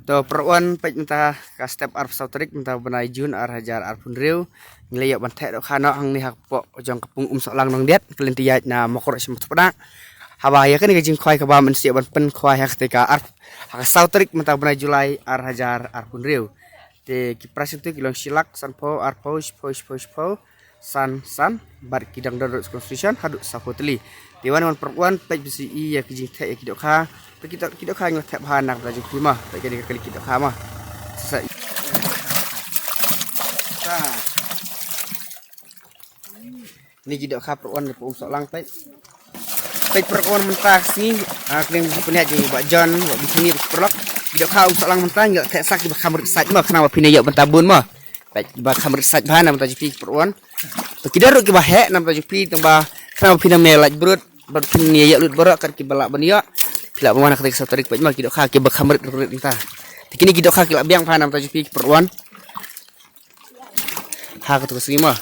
to perwan pej mentah ka step arp sautrik mentah benai jun ar hajar ar pun riu ngeliak bantek dok khano hang ni hak pok jong kapung sok lang nong det kelentiat na mokor sim pada hawa ya kan gajing khoi ka ba men siap ban pen khoi hak tika ar hak sautrik mentah benai julai ar hajar ar pun riu te kipras itu kilong silak sanpo ar pos san bar kidang dorot constitution haduk sapotli dewan wan perwan pej bisi ya kijing te ya kidok kha kita kha ngel thep han nak baju kimah tak kali kali kita kha mah sa ni kidok kha perwan po sok lang pej perwan mentah sini kling punya je bak jon bak bisini perlok kidok kha sok lang mentah ngel thep sak di kamar saj mah kenapa pinai ya bentabun mah pej bak kamar saj bahan nam tajupi perwan to kidaro ki bahek nam tajupi tambah kenapa pinai melaj brut berpinai ya lut borak kan ki balak bania Bila mana ketika satu tarik bajma kidok kaki berkamar terus entah. Tikini kidok kaki lah biang panam tajuk pi perwan. Ha ketuk semua.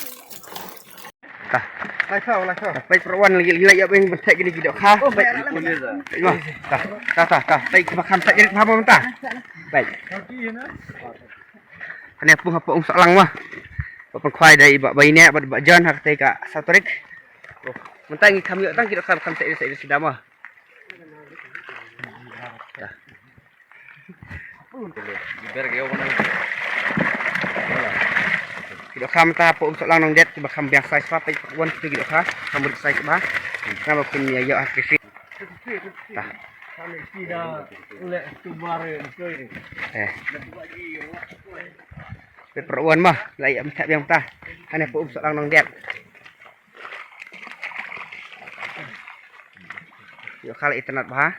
Tah. Lai kau. Baik perwan lagi ya beng bentek gini kidok kha. Oh baik pun dia dah. Tah. Baik makan tak jadi apa mentah. Baik. Kan apa apa salang mah. Apa khwai dari bak bayi nek bak jan ha ketika satu tarik. Oh, mentah ngi kami tang kidok kha kam tak ada sudah mah. Kidok kham ta po sok lang nong det ba kham biang sai swa pe wan tu kidok kha kham ur sai ba na ba kun ya yo aktif ta kami sida ule tu bare koi pe perwan mah lai am tak biang ta hane po sok lang nong det yo khala internet ba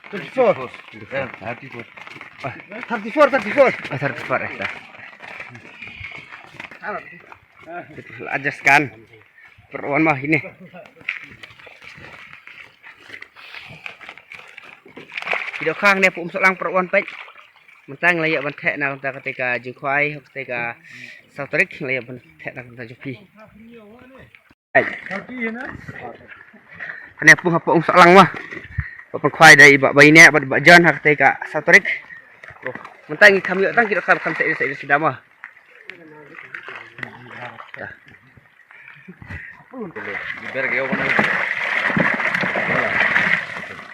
34 adjustkan perwan mah ini kidok khang ne pum sok lang perwan pej mentang layak bantek na ketika jing khwai ketika sautrik layak bantek na kita jupi Hanya pun apa sok lang mah apa khwai dari bak bayi nek bak jan hak ketika sautrik mentang kami tang kidok kham tak ada sudah mah dah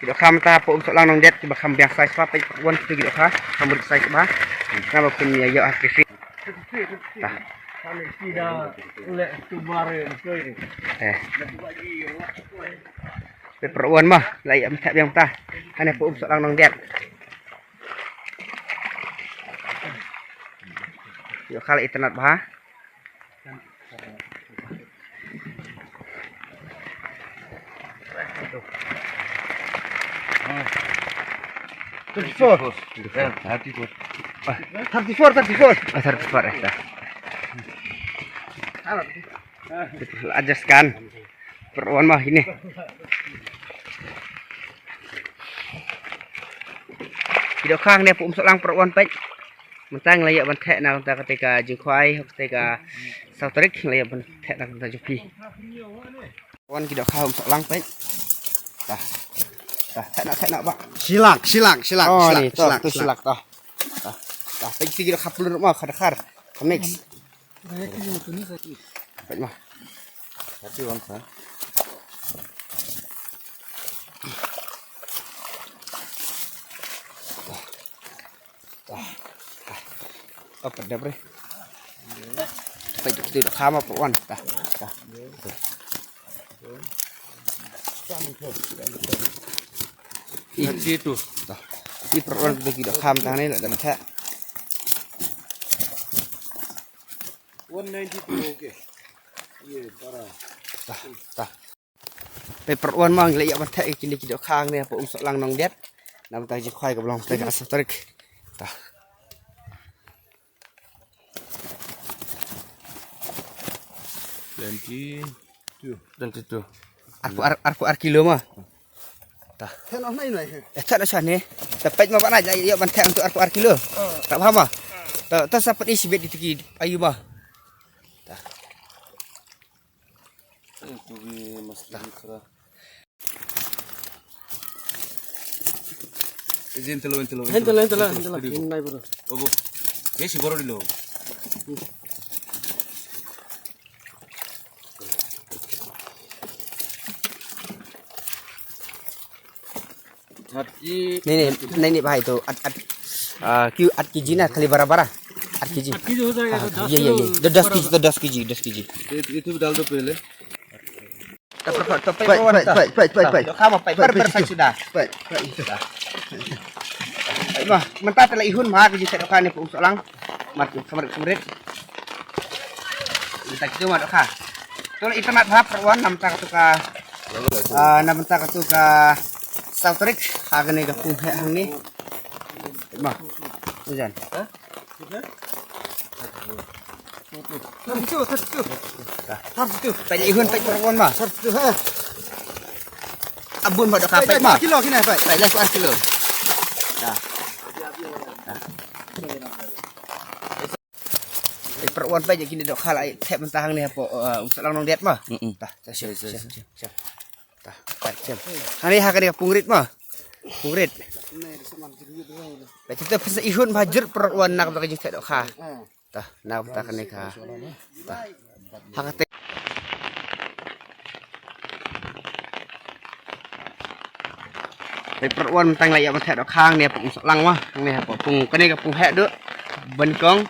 kidok kham ta po sok lang nong det bak kham biang sai swa pe wan tu kidok kha kham ur sai ba na ba kun ya yo aktif dah kami sida ule tu bare koi pe perwan mah lai am tak biang ta hane po sok lang nong det yo khala internet ba 34 adjustkan perwan mah ini kidok khang ne pum sok lang perwan pej mentang layak bantek na ketika jing khwai ketika sautrik layak bantek na kita jupi perwan kidok khang sok lang pej tah tak nak pak silak oh ni silak tah pej kidok khapul mah khar mix pej mah hati wan sa apa dah bre pej tu dah kham apa wan tah itu tah i perwan kita kham tang ni dan tha 192 okey ye para tah pe perwan mang le ya bantek kini kidok khang ni po sok lang nong det nam ta ji khwai ka blong te ka sautrik tah dan itu arku kilo mah tah teno nai nai tak ada sana dapat mah mana ya bantek untuk arku kilo tak paham mah tak sapat isi bet di tiki ayu mah itu bi maslah kira. Izin telo. Hinay bro. Bagus. Besi baru dulu. Hati. Ini bahai tu. Kyu at kiji na kali bara. At kiji. हो जाएगा तो Iya. 10 kg. Itu डाल दो पहले. Baik. Kamu baik sudah. Baik. Mah, mentah telah ihun mah kiji set okan ni pung solang. Mat kemarin. Kita kitu mah doka. Tol internet hap perwan nam ta katuka. Nam ta katuka Sautrik hagne ga pung he hang ni. Mah. Hujan. Satu. Tanya ihun tak perwan mah. Satu. Abun mah doka pek mah. Kilo kini baik. Baik lah kilo. Dah. Perwan baik gini dok hal tep mentahang ni apa usah lang nong diet mah. Tah, siap. Tah, baik siap. Hani hak dia pungrit mah. Pungrit. Baik kita pesa ihun bajur perwan nak bagi tep dok ha. Tah, nak tak ni ka. Tah. Hak tep perwan tang lai yang tep dok hang ni pung lang mah. Ni apa pung kani ka pung hek duk. Benkong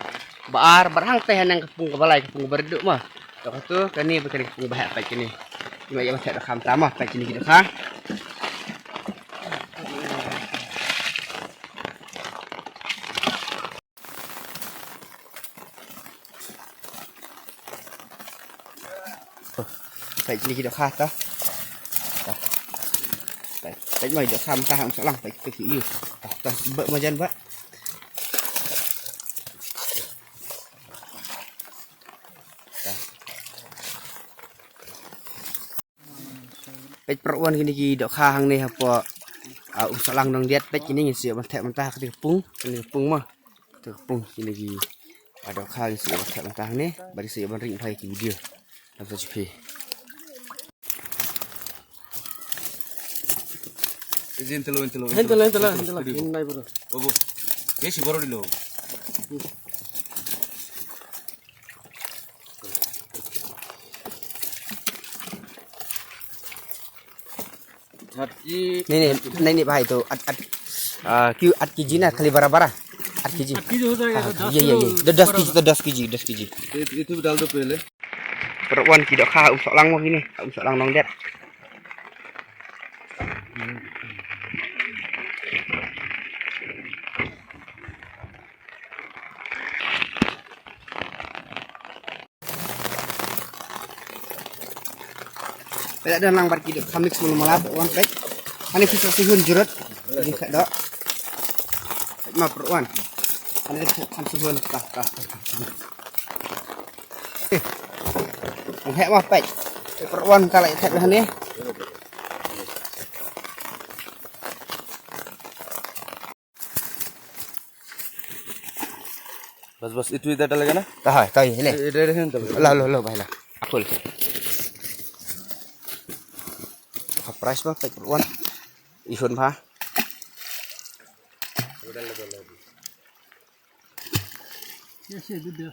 baar barang teh nang kepung kebalai kepung berduk mah. Tok tu kani bekani kepung bahak pai kini. Cuma yang macam kham tamah pai kini kita ha. Pai kini kita ha ta. Pai mai dak kham ta hang solang pai kita ki. Ta bek majan ba. Pek perwan gini ki dok hang ni apa usalang nong diet pek kini ngisi mentah ke kepung mah tu kepung kini ki dok hang ngisi mentah ni bagi saya ring pai ki video dapat cepi. Izin telo. Hinay bro. Bagus. Besi baru dulu. Hati. Ini bahai tu kyu at kiji na kali bara. At kiji. हो जाएगा तो Iya. 10 kg. Itu डाल दो पहले. Perwan ki dok ha usok lang mah gini, usok lang nong diet. Tidak ada nang barki dok kamik semua malap wan pek. Ani kita sihun jurut di sak dok. Ma perwan. Ani kan sihun tah. Hek mah pek. Perwan kalai tek dah ni. बस itu इधर डालेगा ना. Tahu ini. इधर है ना. Lo baiklah. Full. Price mah pek perwan. Ihun mah. ये से दूध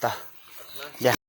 Tah. Ya.